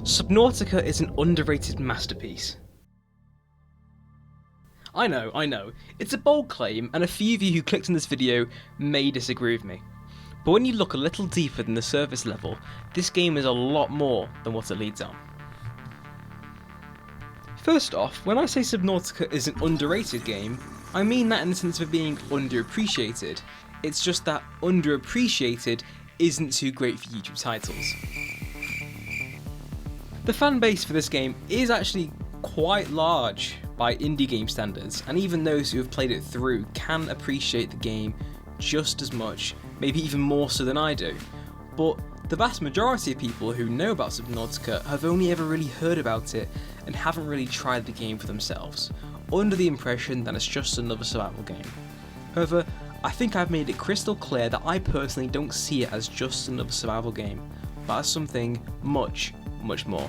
Subnautica is an underrated masterpiece. I know, it's a bold claim, and a few of you who clicked on this video may disagree with me. But when you look a little deeper than the surface level, this game is a lot more than what it leads on. First off, when I say Subnautica is an underrated game, I mean that in the sense of being underappreciated. It's just that underappreciated isn't too great for YouTube titles. The fan base for this game is actually quite large by indie game standards, and even those who have played it through can appreciate the game just as much, maybe even more so than I do. But the vast majority of people who know about Subnautica have only ever really heard about it and haven't really tried the game for themselves, under the impression that it's just another survival game. However, I think I've made it crystal clear that I personally don't see it as just another survival game, but as something much, much more.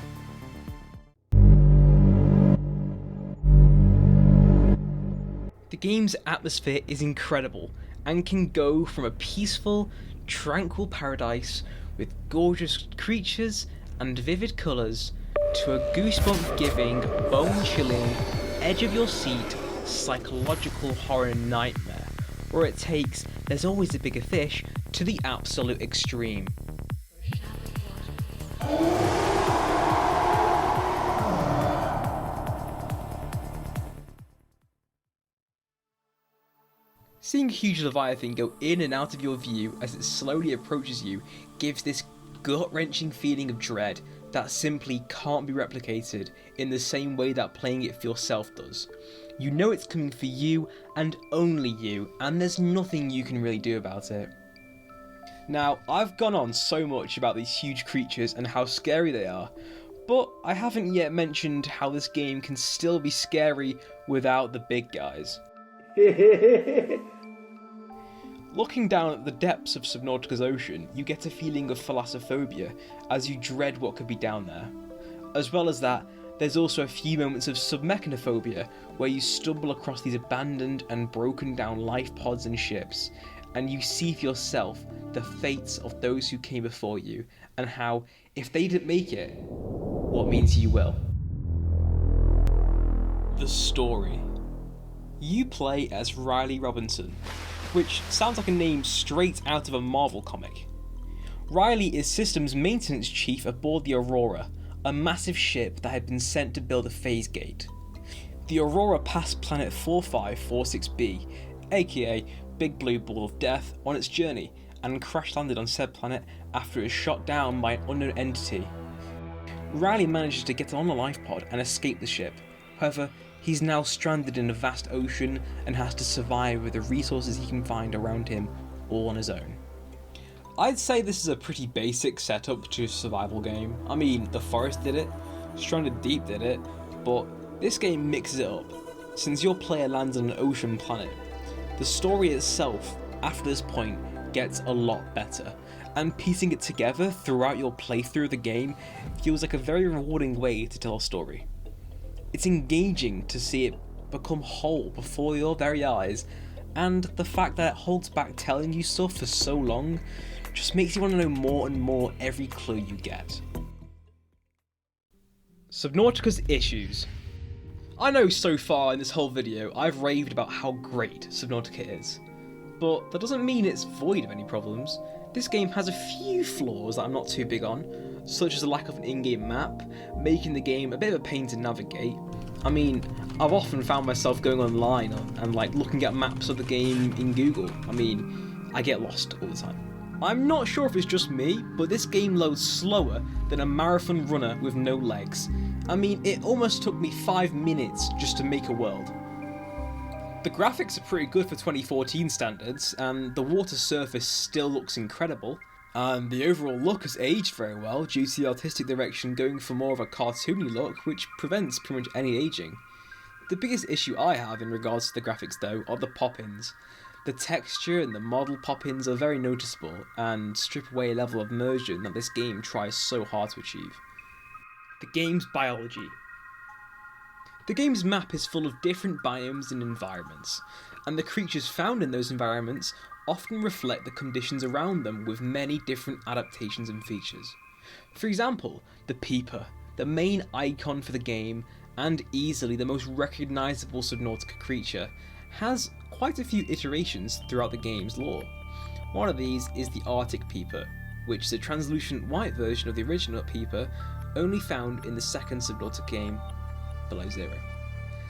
The game's atmosphere is incredible and can go from a peaceful, tranquil paradise with gorgeous creatures and vivid colours to a goosebump-giving, bone-chilling, edge-of-your-seat psychological horror nightmare, where it takes "there's always a bigger fish" to the absolute extreme. Seeing a huge Leviathan go in and out of your view as it slowly approaches you gives this gut-wrenching feeling of dread that simply can't be replicated in the same way that playing it for yourself does. You know it's coming for you and only you, and there's nothing you can really do about it. Now, I've gone on so much about these huge creatures and how scary they are, but I haven't yet mentioned how this game can still be scary without the big guys. Looking down at the depths of Subnautica's ocean, you get a feeling of thalassophobia as you dread what could be down there. As well as that, there's also a few moments of submechanophobia where you stumble across these abandoned and broken down life pods and ships, and you see for yourself the fates of those who came before you, and how, if they didn't make it, what means you will. The story. You play as Riley Robinson, which sounds like a name straight out of a Marvel comic. Riley is systems maintenance chief aboard the Aurora, a massive ship that had been sent to build a phase gate. The Aurora passed planet 4546b, aka Big Blue Ball of Death, on its journey and crash landed on said planet after it was shot down by an unknown entity. Riley manages to get on a life pod and escape the ship. However, he's now stranded in a vast ocean and has to survive with the resources he can find around him, all on his own. I'd say this is a pretty basic setup to a survival game. I mean, The Forest did it, Stranded Deep did it, but this game mixes it up, since your player lands on an ocean planet. The story itself, after this point, gets a lot better, and piecing it together throughout your playthrough of the game feels like a very rewarding way to tell a story. It's engaging to see it become whole before your very eyes, and the fact that it holds back telling you stuff for so long just makes you want to know more and more every clue you get. Subnautica's issues. I know so far in this whole video I've raved about how great Subnautica is, but that doesn't mean it's void of any problems. This game has a few flaws that I'm not too big on, such as the lack of an in-game map, making the game a bit of a pain to navigate. I mean, I've often found myself going online and looking at maps of the game in Google. I mean, I get lost all the time. I'm not sure if it's just me, but this game loads slower than a marathon runner with no legs. I mean, it almost took me 5 minutes just to make a world. The graphics are pretty good for 2014 standards, and the water surface still looks incredible. And the overall look has aged very well due to the artistic direction going for more of a cartoony look, which prevents pretty much any aging. The biggest issue I have in regards to the graphics though are the pop-ins. The texture and the model pop-ins are very noticeable and strip away a level of immersion that this game tries so hard to achieve. The game's biology. The game's map is full of different biomes and environments, and the creatures found in those environments often reflect the conditions around them with many different adaptations and features. For example, the Peeper, the main icon for the game and easily the most recognisable Subnautica creature, has quite a few iterations throughout the game's lore. One of these is the Arctic Peeper, which is a translucent white version of the original Peeper, only found in the second Subnautica game, Below Zero.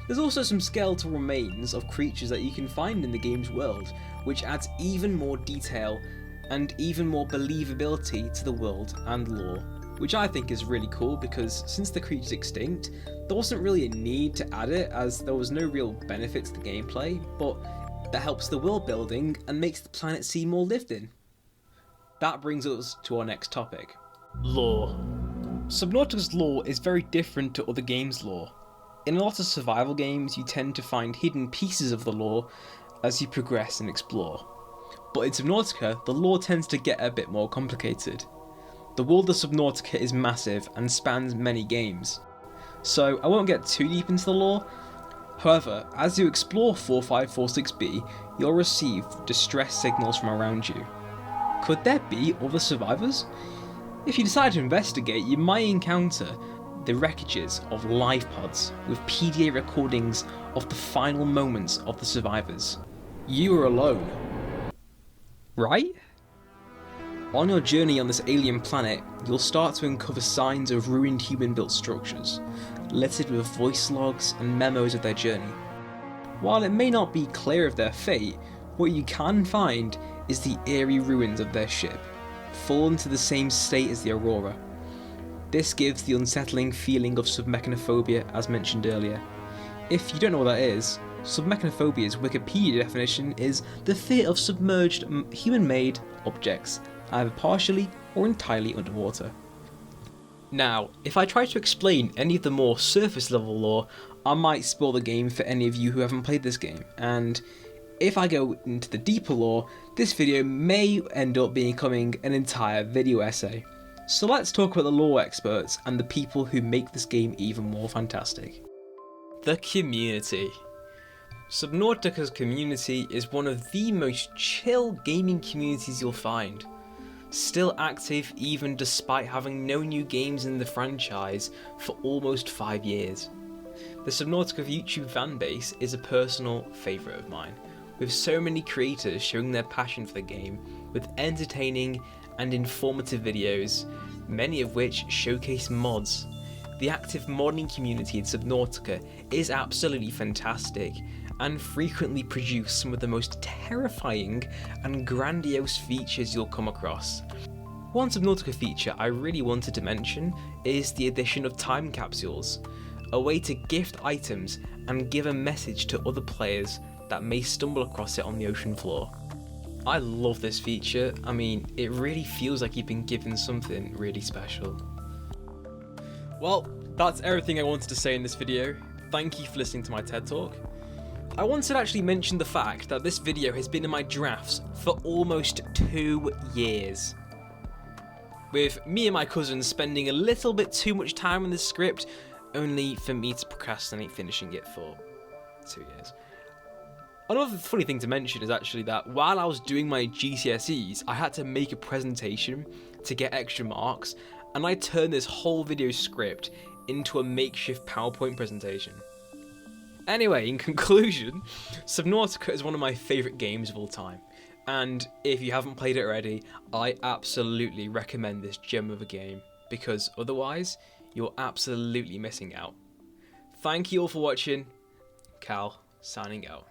There's also some skeletal remains of creatures that you can find in the game's world, which adds even more detail and even more believability to the world and lore, which I think is really cool because since the creature's extinct, there wasn't really a need to add it as there was no real benefit to the gameplay, but that helps the world building and makes the planet seem more lived in. That brings us to our next topic. Lore. Subnautica's lore is very different to other games' lore. In a lot of survival games, you tend to find hidden pieces of the lore as you progress and explore. But in Subnautica, the lore tends to get a bit more complicated. The world of Subnautica is massive and spans many games, so I won't get too deep into the lore. However, as you explore 4546B, you'll receive distress signals from around you. Could there be other survivors? If you decide to investigate, you might encounter the wreckages of live pods with PDA recordings of the final moments of the survivors. You are alone, right? On your journey on this alien planet, you'll start to uncover signs of ruined human-built structures, littered with voice logs and memos of their journey. While it may not be clear of their fate, what you can find is the eerie ruins of their ship, fallen to the same state as the Aurora. This gives the unsettling feeling of submechanophobia as mentioned earlier. If you don't know what that is, submechanophobia's Wikipedia definition is the fear of submerged human-made objects, either partially or entirely underwater. Now, if I try to explain any of the more surface level lore, I might spoil the game for any of you who haven't played this game, and if I go into the deeper lore, this video may end up becoming an entire video essay. So let's talk about the lore experts and the people who make this game even more fantastic. The community. Subnautica's community is one of the most chill gaming communities you'll find. Still active even despite having no new games in the franchise for almost 5 years. The Subnautica YouTube fanbase is a personal favourite of mine, with so many creators showing their passion for the game with entertaining and informative videos, many of which showcase mods. The active modding community in Subnautica is absolutely fantastic and frequently produce some of the most terrifying and grandiose features you'll come across. One Subnautica feature I really wanted to mention is the addition of time capsules, a way to gift items and give a message to other players that may stumble across it on the ocean floor. I love this feature. I mean, it really feels like you've been given something really special. Well, that's everything I wanted to say in this video. Thank you for listening to my TED Talk. I wanted to actually mention the fact that this video has been in my drafts for almost 2 years. With me and my cousins spending a little bit too much time on this script, only for me to procrastinate finishing it for 2 years. Another funny thing to mention is actually that while I was doing my GCSEs, I had to make a presentation to get extra marks, and I turned this whole video script into a makeshift PowerPoint presentation. Anyway, in conclusion, Subnautica is one of my favourite games of all time, and if you haven't played it already, I absolutely recommend this gem of a game, because otherwise, you're absolutely missing out. Thank you all for watching. Cal, signing out.